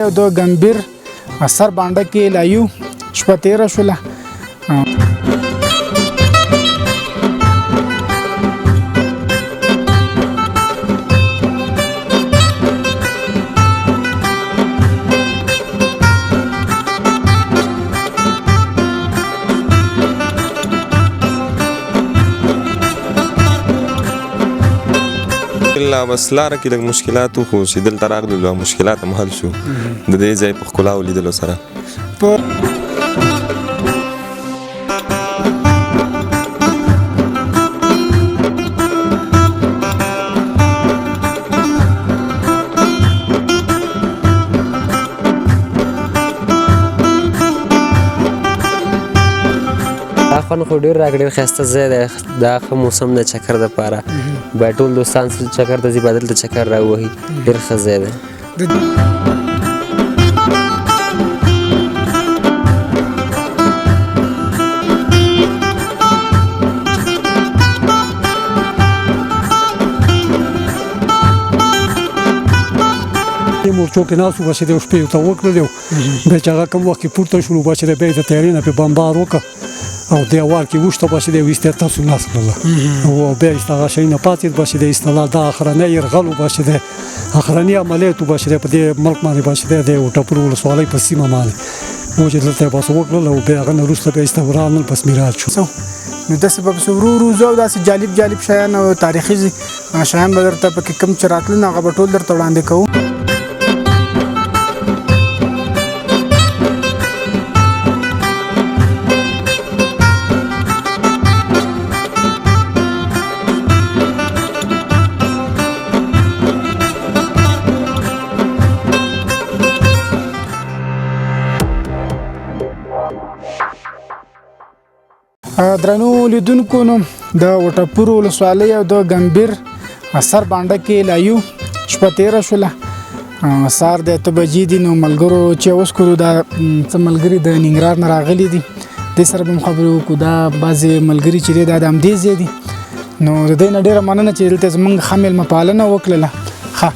د ګمبیر سر باندې کې لایو شپه تیره شوله. الله بس لاره کې لږ مشکلات خو چې دلته راغلو مشکلات هم حل شو د دې ځای په ښکلا ولیدلو سره. خوند خو ډېر راکړی ښایسته ځای دی دا ښه موسم د چکر دپاره باید ټول دوستان چکر ته ځي باید دلته چکر راووهي ډېر ښه ځای دی. مورچو کې ناست وو چې د شپې ورته وکړلو بیا چې هغه کوم وخت کې پورته شولو بیا چې بیا یې د تیارې نه پې بمبار وکړه او دیوال کې وشته بیا چې دی ویسته تاسو ناست کړله او بیا ایسته هغه شی نه پاتې بیا چې دی ایستله دا اخرنی یرغل و بیا چې دی اخرني عملیات و بیا چې دی په دې ملک باندې بیا چې دی د ټپر ولسوالۍ په سیمه باندې و چې دلته یې بس وکړل او بیا هغه نه وروسته بیا ایسته ورانل بس میراث شو. نو داسې به پسې ورو ورو ځو او داسې جالب شیان او تاریخي شیان به درته پکې کوم چې راتلل نو هغه به ټول درته وړاندې کوو. درنو لیدونکو نو د وټپور ولسوالۍ او د ګمبیر سر باندې کې لایو شپه تیره شوله سهار د 8 بجې دي نو ملګرو چې اوس کړو دا څه ملګري د ننګرهار نه راغلي دي دې سره به خبرې وکړو دا بعضې ملګري چې دی دا د همدې ځای دي نو د دې نه ډېره مننه چې دلته زموږ ښه میلمه پالنه وکړله. ښه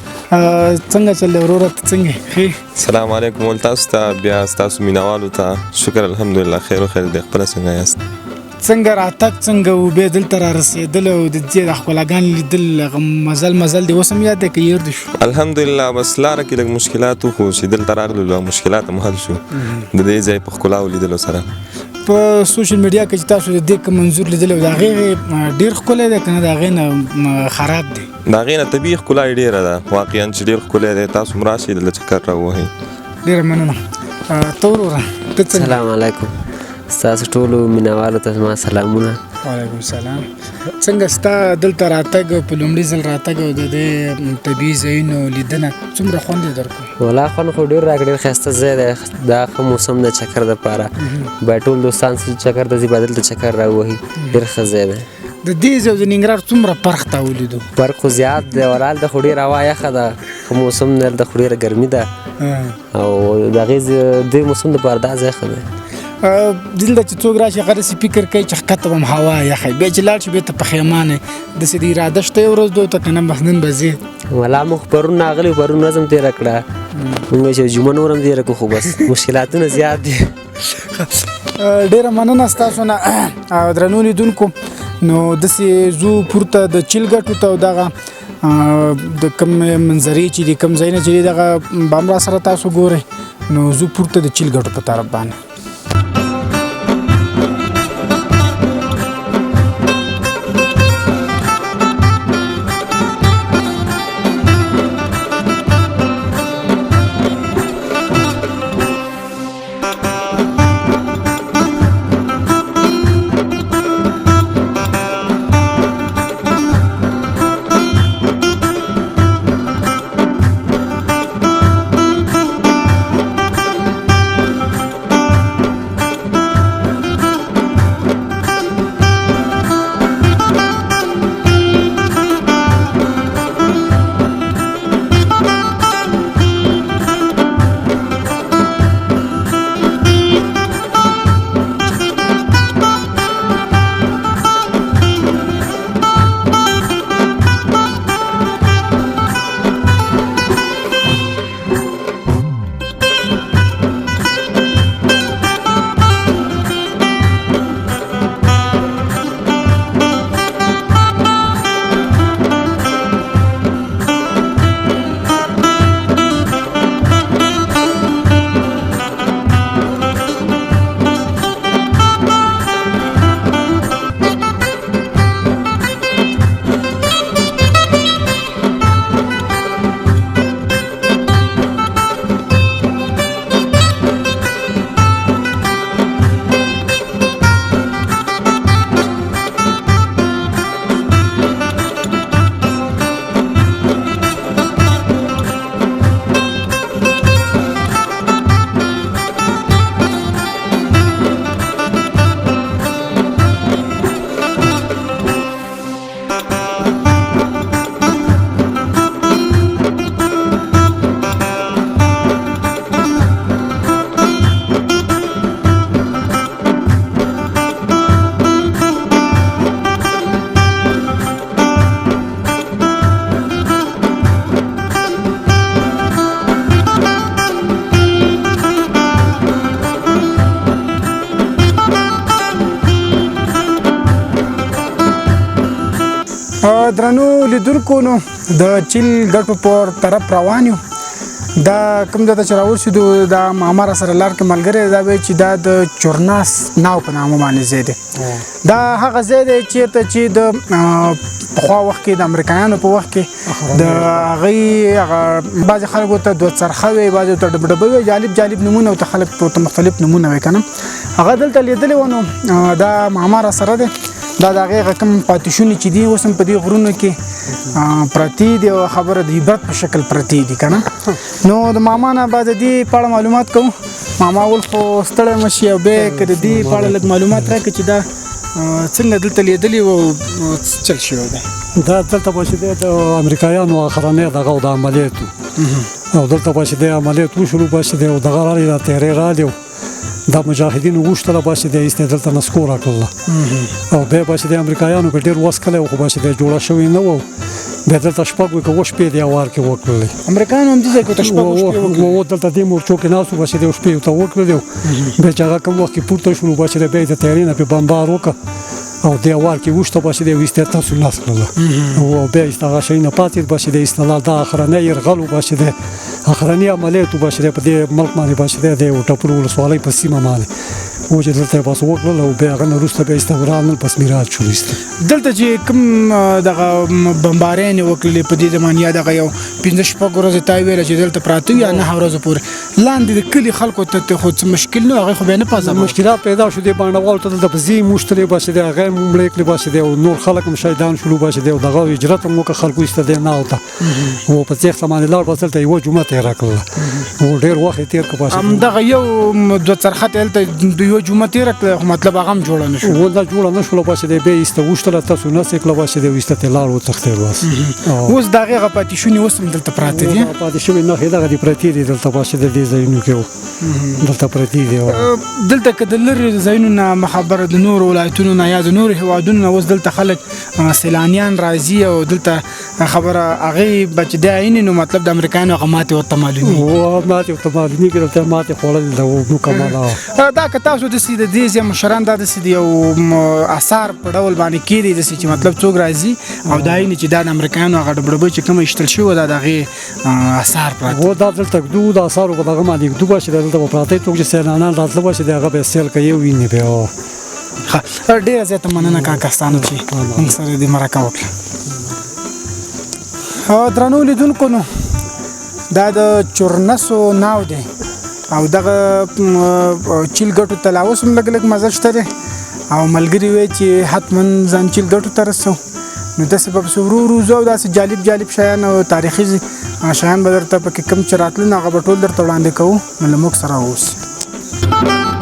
څنګه چل دی وروره ته څنګه ښې؟ السلام علیکم ول تاسو ته بیا ستاسو مینوالو ته شکر الحمدلله خیر و خیر دی خپله څنګه یاست؟ څنګه راتګ څنګه و بیا دلته را رسېدل او د دې د ښکلاګانې لیدل هغه مزل دی اوس هم یاد دی که هېر دي شو؟ الحمدلله بس لاره کې لږ مشکلات خو چې دلته راغلو مشکلات هم حل شو د دې ځای په ښکلا ولیدلو سره. په سوشل میډیا کې چې تاسو د دې کوم منظور لیدلی د هغې ډېر ښکلی دی که نه د هغې نه خراب دی؟ د هغې نه طبیعي ښکلا یې ډېره ده واقعا چې ډېر ښکلی دی تاسو هم راشئ دلته چکر راووهئ. ډېره مننه. ته وروره ته څنګه؟ سلام علیکم ستاسو ټولو مینوالو ته زما سلامونه. وعلیکم السلام. څنګه ستا دلته راتګ په لومړي ځل راتګ او د دې طبیعي ځایونو لیدنه څومره خوند یې درکړو؟ والله خوند خو ډېر راکړی ډېر ښایسته ځای دی دا ښه موسم د چکر دپاره باید ټول دوستان چکر ته ځي باید دلته چکر راووهي ډېر ښه ځای دی. د دې ځای او د ننګرهار څومره فرق تا ولیدو؟ فرق خو زیات دی هلته خو ډېره هوا یخه ده ښه موسم دی هلته خو ډېره ګرمي ده او د هغې دې موسم دپاره دا ځای ښه دی. دلته چې څوک راشي هغه داسې فکر کوي چې ښکته به هم هوا یخی بیا چې لاړ شي بېرته پښیمانه داسې د اراده شته یو ورځ دوی ته که نه بس نن به ځې؟ والله موږ پرون راغلي پرون ورځ هم تېره کړه موږ چې جمعه نور هم تېره کړو خو بس مشکلاتونه زیات دي. ډېره مننه ستاسو نه درنو لیدونکو. نو داسې ځو پورته د چیل ګټو ته او دغه د کوم منظرې چې دي کوم ځایونه چې دي دغه به هم را سره تاسو ګورئ نو ځو پورته د چیل ګټو په طرف باندې. درنو لیدونکو نو د چیل ګټو پر طرف روان یو دا کوم ځای ته چې راورسېدو دا ماما را سره لار کې ملګری دا وایي چې دا د چورناس ناو په نامه باندې ځای دی دا هغه ځای دی چېرته چې د پخوا وخت کې د امریکایانو په وخت کې د هغوی هغه بعضې خلکو ته دوه څرخه وی بعضې ته ډبډبه وی جالب نومونه ورته خلک ورته مختلف نومونه وی که نه هغه دلته لیدلی و نو دا ماما را سره دی دا د هغې کوم پاتې چې دي اوس هم په دې غرونو کې پرتې دي او خبره د عبرت په شکل پرتې دي که نه نو د ماما نه به د دې په اړه معلومات کوو ماما اول خو ستړی مه شي او بیا که د دې په اړه لږ معلومات راکړه چې دا څنګه دلته لیدلي و چل شوی دی دا دلته به چې دی د امریکایانو اخرنی دغه د عملیات او دلته به چې دی عملیات وشولو به چې دی او دغه رالې دا تیرې رالې دا مجاهدینو غوښتله به چې دی ایستې دلته نسکوره کړله او بیا به چې د امریکایانو په ډېر وس کلی و خو به چې دی جوړه شوې نه وه بیا دلته شپږ وی که اووه شپې دې هوار کې وکړلې امریکایانو هم دې ځای کې ورته شپږ شپې وکړلې دلته دې مورچو کې ناست وو به چې دی شپې ورته وکړلې بیا چې هغه کوم وخت کې پورته شولو به چې دی بیا یې د تیارې نه پرې بمبار وکړه او دې هوار کې وشته به چې دی ویستې تاسو ناست کړله او بیا ایست هغه شیونه پاتې به چې دی ایستله دا اخرنی یرغل و به چې دی اخرنی عملیات و به چې دی په دې ملک باندې به چې دی د ټپر ولسوالۍ په سیمه باندې و چې دلته یې بس وکړل او بیا هغه نه وروسته بیا ایسته ورانل پس میراج شو ایسته دلته چې کوم دغه بمبارۍ یې وکړلې په دې زمان یا دغه یو پنځه شپږ ورځې تا ویله چې دلته پراته وي یا نهه ورځو پورې لاندې د کلي خلکو ته خو څه مشکل نه هغوی خو بیا نه پازه مشکلات پیدا شو دې بانډوالو ته دلته په زی موشتلې به چې دی هغه یې مړې کړې به چې دی او نور خلک هم شهیدان شولو به چې دی او دغه هجرت هم وکړه خلکو ایسته دی ناو ته او په تېښته باندې لاړ بس دلته یوه جمعه تېره کړله او ډېر وخت یې تېر کړه همدغه یو دوه څرخه ته هلته د یوه جمعه تېره کړه خو مطلب هغه هم جوړه نه شوه دا جوړه نه شوله به چې دی بیا ایسته وشتله تاسو نسې کړله به چې دی ایسته ترې لاړ وتښتېد بس اوس د هغې هغه پاتې شونې اوس هم دلته پراته دي پاتې شوي نښې دغه دي پرتې دي دلته به چې د دې ځایونو کې دلته پرتې دي دلته که د لرې ځایونو نه خبره د نورو ولایتونو نه یا د نورو هېوادونو نه اوس دلته خلک سیلانیان راځي او دلته خبره هغې به چې دی عیني نو مطلب د امریکایانو هغه ماتې ورته معلومي ماتې ورته معلومېږي دلته ماتې خوړلې ده مکمله دا که تاسو داسې د دې ځای مشران دا داسې د یو اثار په ډول باندې کېدی داسې چې مطلب څوک راځي او دا عیني چې دا د امریکایانو هغه ډبډبۍ چې کومه ایشتل شوې ده د هغې اثار پراته دا دلته ږدو د اثارو په دغه باندې ږدو به چې دلته به پراته څوک چې سیلانیان راتله به چې د هغه به یې سیل کوي ویني بیا ډېره زیاته مننه کاکا ستانو چې موږ سره دې مرکه وکړه درنو لیدونکو نو دا د چورنسو ناو دی او دغه چیل ګټو ته لا اوس هم لږ لږ مزه شته دی او ملګري وایي چې حتما ځان چیل ګټو ته رسو نو داسې به پسې ورو ورو ځو داسې جالب شیان او تاریخي شیان به درته پکې کوم چې راتلل نو هغه به ټول درته وړاندې کوو نو له موږ سره اوسئ